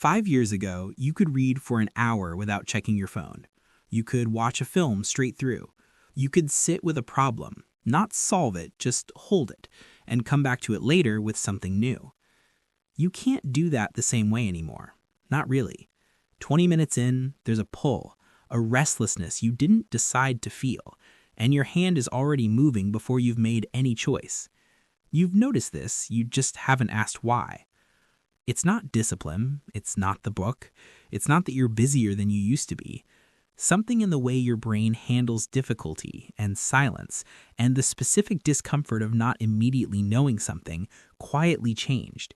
5 years ago, you could read for an hour without checking your phone. You could watch a film straight through. You could sit with a problem, not solve it, just hold it, and come back to it later with something new. You can't do that the same way anymore. Not really. 20 minutes in, there's a pull, a restlessness you didn't decide to feel, and your hand is already moving before you've made any choice. You've noticed this, you just haven't asked why. It's not discipline, it's not the book, it's not that you're busier than you used to be. Something in the way your brain handles difficulty and silence and the specific discomfort of not immediately knowing something quietly changed.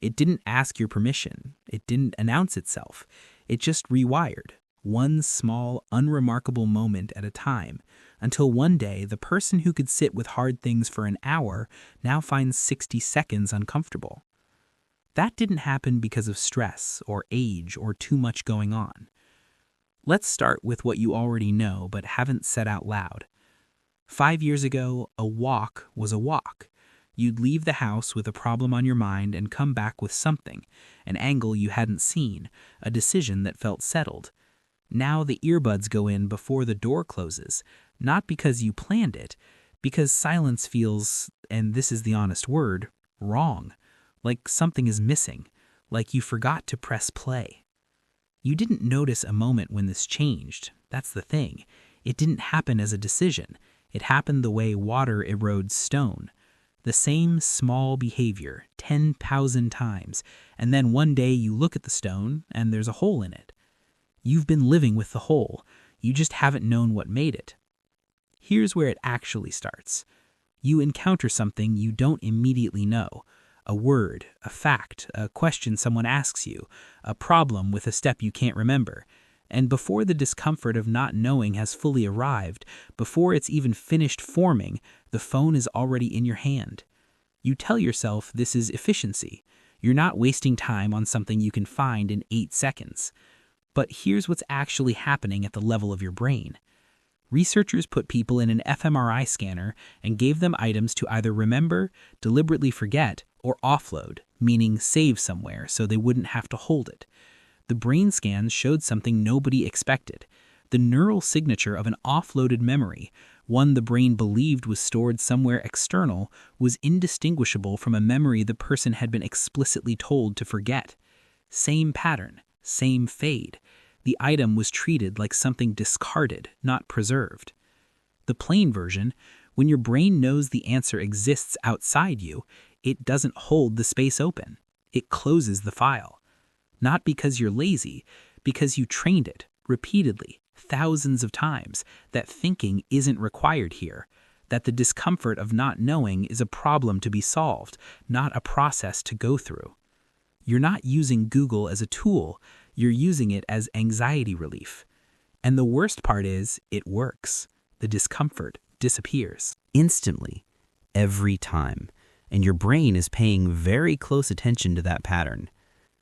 It didn't ask your permission, it didn't announce itself, it just rewired, one small, unremarkable moment at a time, until one day the person who could sit with hard things for an hour now finds 60 seconds uncomfortable. That didn't happen because of stress or age or too much going on. Let's start with what you already know but haven't said out loud. 5 years ago, a walk was a walk. You'd leave the house with a problem on your mind and come back with something, an angle you hadn't seen, a decision that felt settled. Now the earbuds go in before the door closes, not because you planned it, because silence feels, and this is the honest word, wrong. Like something is missing, like you forgot to press play. You didn't notice a moment when this changed. That's the thing. It didn't happen as a decision. It happened the way water erodes stone. The same small behavior 10,000 times, and then one day you look at the stone and there's a hole in it. You've been living with the hole. You just haven't known what made it. Here's where it actually starts. You encounter something you don't immediately know. A word, a fact, a question someone asks you, a problem with a step you can't remember. And before the discomfort of not knowing has fully arrived, before it's even finished forming, the phone is already in your hand. You tell yourself this is efficiency. You're not wasting time on something you can find in 8 seconds. But here's what's actually happening at the level of your brain. Researchers put people in an fMRI scanner and gave them items to either remember, deliberately forget, or offload, meaning save somewhere so they wouldn't have to hold it. The brain scans showed something nobody expected. The neural signature of an offloaded memory, one the brain believed was stored somewhere external, was indistinguishable from a memory the person had been explicitly told to forget. Same pattern, same fade. The item was treated like something discarded, not preserved. The plain version, when your brain knows the answer exists outside you, it doesn't hold the space open. It closes the file. Not because you're lazy, because you trained it repeatedly, thousands of times, that thinking isn't required here, that the discomfort of not knowing is a problem to be solved, not a process to go through. You're not using Google as a tool, you're using it as anxiety relief. And the worst part is, it works. The discomfort disappears. Instantly. Every time. And your brain is paying very close attention to that pattern.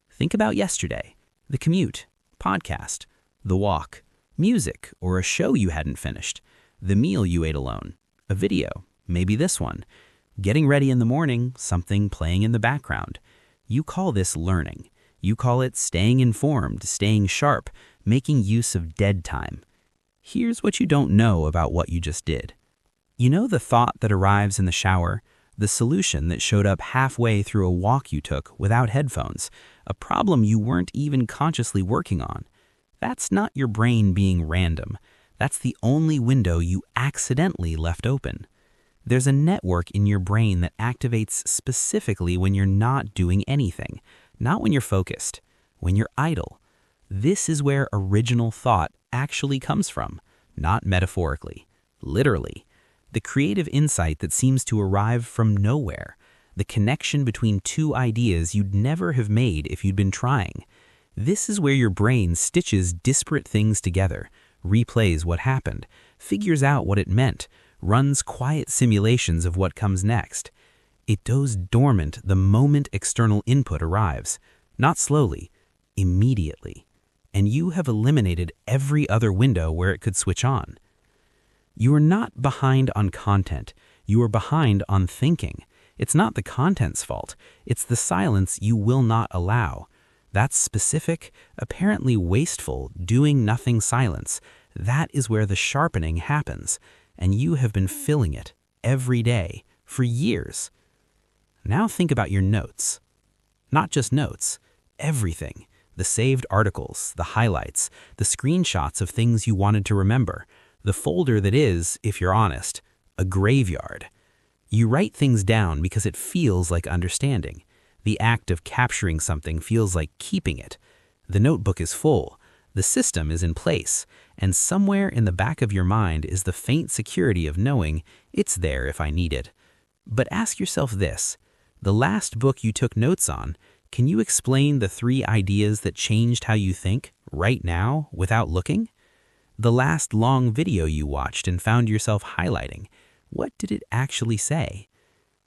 Think about yesterday, the commute, podcast, the walk, music, or a show you hadn't finished, the meal you ate alone, a video, maybe this one, getting ready in the morning, something playing in the background. You call this learning. You call it staying informed, staying sharp, making use of dead time. Here's what you don't know about what you just did. You know the thought that arrives in the shower? The solution that showed up halfway through a walk you took without headphones, a problem you weren't even consciously working on. That's not your brain being random. That's the only window you accidentally left open. There's a network in your brain that activates specifically when you're not doing anything, not when you're focused, when you're idle. This is where original thought actually comes from, not metaphorically, literally. The creative insight that seems to arrive from nowhere, the connection between two ideas you'd never have made if you'd been trying. This is where your brain stitches disparate things together, replays what happened, figures out what it meant, runs quiet simulations of what comes next. It goes dormant the moment external input arrives, not slowly, immediately. And you have eliminated every other window where it could switch on. You are not behind on content. You are behind on thinking. It's not the content's fault. It's the silence you will not allow. That specific, apparently wasteful, doing nothing silence, that is where the sharpening happens, and you have been filling it every day for years. Now think about your notes. Not just notes, everything. The saved articles, the highlights, the screenshots of things you wanted to remember, the folder that is, if you're honest, a graveyard. You write things down because it feels like understanding. The act of capturing something feels like keeping it. The notebook is full, the system is in place, and somewhere in the back of your mind is the faint security of knowing it's there if I need it. But ask yourself this, the last book you took notes on, can you explain the 3 ideas that changed how you think right now without looking? The last long video you watched and found yourself highlighting, what did it actually say?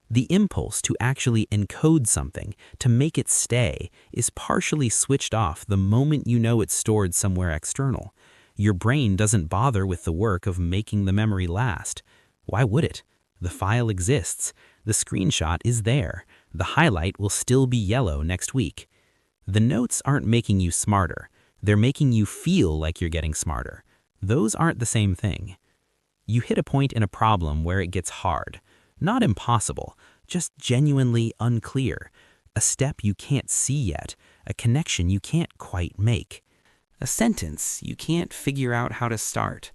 The impulse to actually encode something, to make it stay, is partially switched off the moment you know it's stored somewhere external. Your brain doesn't bother with the work of making the memory last. Why would it? The file exists. The screenshot is there. The highlight will still be yellow next week. The notes aren't making you smarter. They're making you feel like you're getting smarter. Those aren't the same thing. You hit a point in a problem where it gets hard. Not impossible, just genuinely unclear. A step you can't see yet, a connection you can't quite make. A sentence you can't figure out how to start.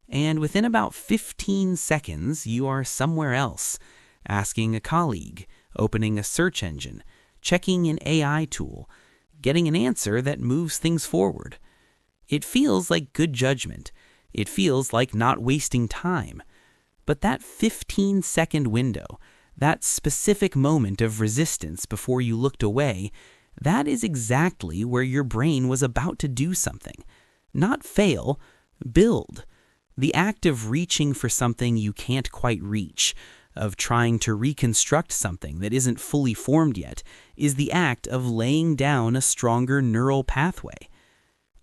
And within about 15 seconds, you are somewhere else, asking a colleague, opening a search engine, checking an AI tool, getting an answer that moves things forward. It feels like good judgment. It feels like not wasting time. But that 15-second window, that specific moment of resistance before you looked away, that is exactly where your brain was about to do something. Not fail, build. The act of reaching for something you can't quite reach, of trying to reconstruct something that isn't fully formed yet, is the act of laying down a stronger neural pathway.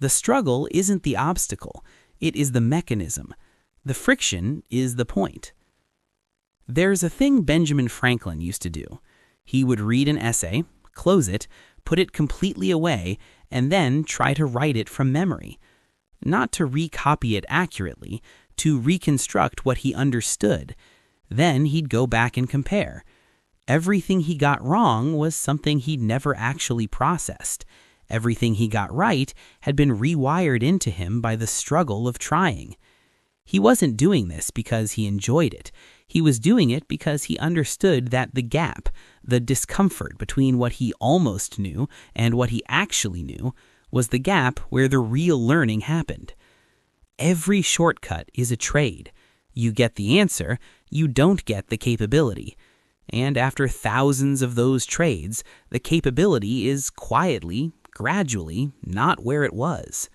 The struggle isn't the obstacle, it is the mechanism. The friction is the point. There's a thing Benjamin Franklin used to do. He would read an essay, close it, put it completely away, and then try to write it from memory. Not to recopy it accurately, to reconstruct what he understood. Then he'd go back and compare. Everything he got wrong was something he'd never actually processed. Everything he got right had been rewired into him by the struggle of trying. He wasn't doing this because he enjoyed it. He was doing it because he understood that the gap, the discomfort between what he almost knew and what he actually knew, was the gap where the real learning happened. Every shortcut is a trade. You get the answer, you don't get the capability. And after thousands of those trades, the capability is quietly, gradually, not where it was.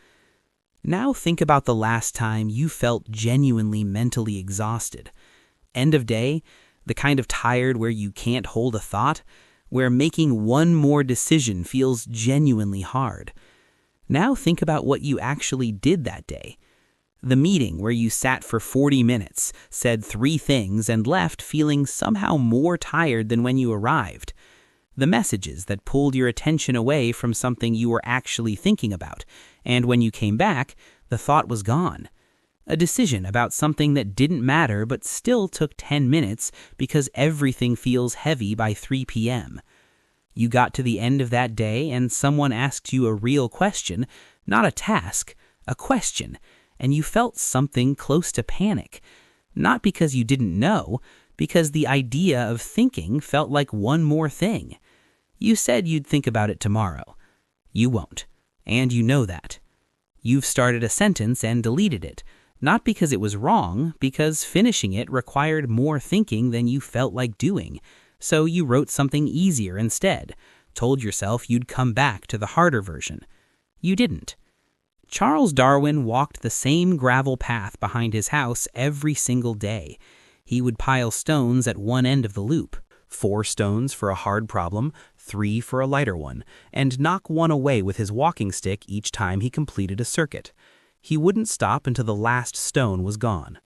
Now think about the last time you felt genuinely mentally exhausted. End of day, the kind of tired where you can't hold a thought, where making one more decision feels genuinely hard. Now think about what you actually did that day. The meeting where you sat for 40 minutes, said 3 things, and left feeling somehow more tired than when you arrived. The messages that pulled your attention away from something you were actually thinking about, and when you came back, the thought was gone. A decision about something that didn't matter but still took 10 minutes because everything feels heavy by 3 p.m. You got to the end of that day and someone asked you a real question, not a task, a question, and you felt something close to panic. Not because you didn't know, because the idea of thinking felt like one more thing. You said you'd think about it tomorrow. You won't, and you know that. You've started a sentence and deleted it, not because it was wrong, because finishing it required more thinking than you felt like doing. So you wrote something easier instead, told yourself you'd come back to the harder version. You didn't. Charles Darwin walked the same gravel path behind his house every single day. He would pile stones at one end of the loop. 4 stones for a hard problem, 3 for a lighter one, and knock one away with his walking stick each time he completed a circuit. He wouldn't stop until the last stone was gone.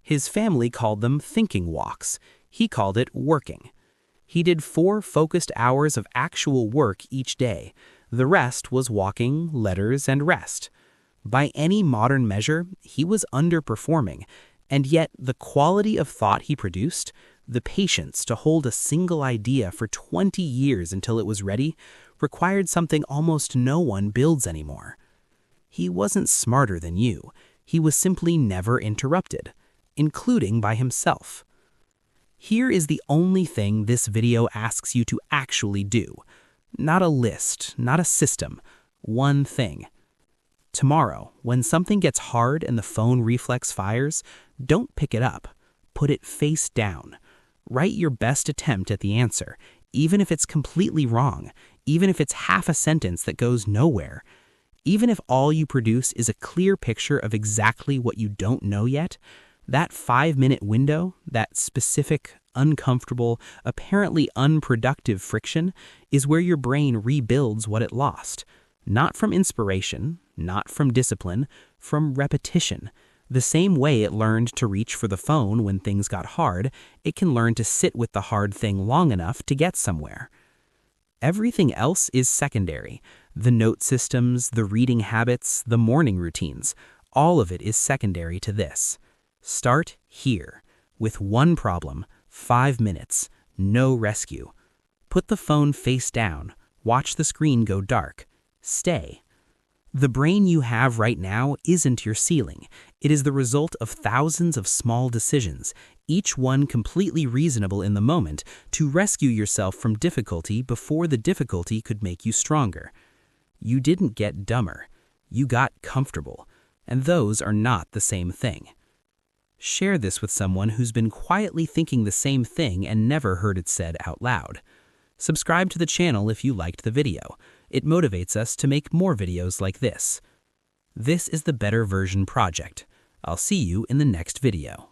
His family called them thinking walks. He called it working. He did 4 focused hours of actual work each day, The rest was walking, letters, and rest. By any modern measure, he was underperforming, and yet the quality of thought he produced, the patience to hold a single idea for 20 years until it was ready, required something almost no one builds anymore. He wasn't smarter than you. He was simply never interrupted, including by himself. Here is the only thing this video asks you to actually do. Not a list, not a system, one thing. Tomorrow, when something gets hard and the phone reflex fires, don't pick it up. Put it face down. Write your best attempt at the answer, even if it's completely wrong, even if it's half a sentence that goes nowhere. Even if all you produce is a clear picture of exactly what you don't know yet, that 5-minute window, that specific, uncomfortable, apparently unproductive friction, is where your brain rebuilds what it lost. Not from inspiration, not from discipline, from repetition. The same way it learned to reach for the phone when things got hard, it can learn to sit with the hard thing long enough to get somewhere. Everything else is secondary. The note systems, the reading habits, the morning routines, all of it is secondary to this. Start here, with one problem, 5 minutes, no rescue. Put the phone face down, watch the screen go dark. Stay. The brain you have right now isn't your ceiling. It is the result of thousands of small decisions, each one completely reasonable in the moment, to rescue yourself from difficulty before the difficulty could make you stronger. You didn't get dumber. You got comfortable. And those are not the same thing. Share this with someone who's been quietly thinking the same thing and never heard it said out loud. Subscribe to the channel if you liked the video. It motivates us to make more videos like this. This is the Better Version Project. I'll see you in the next video.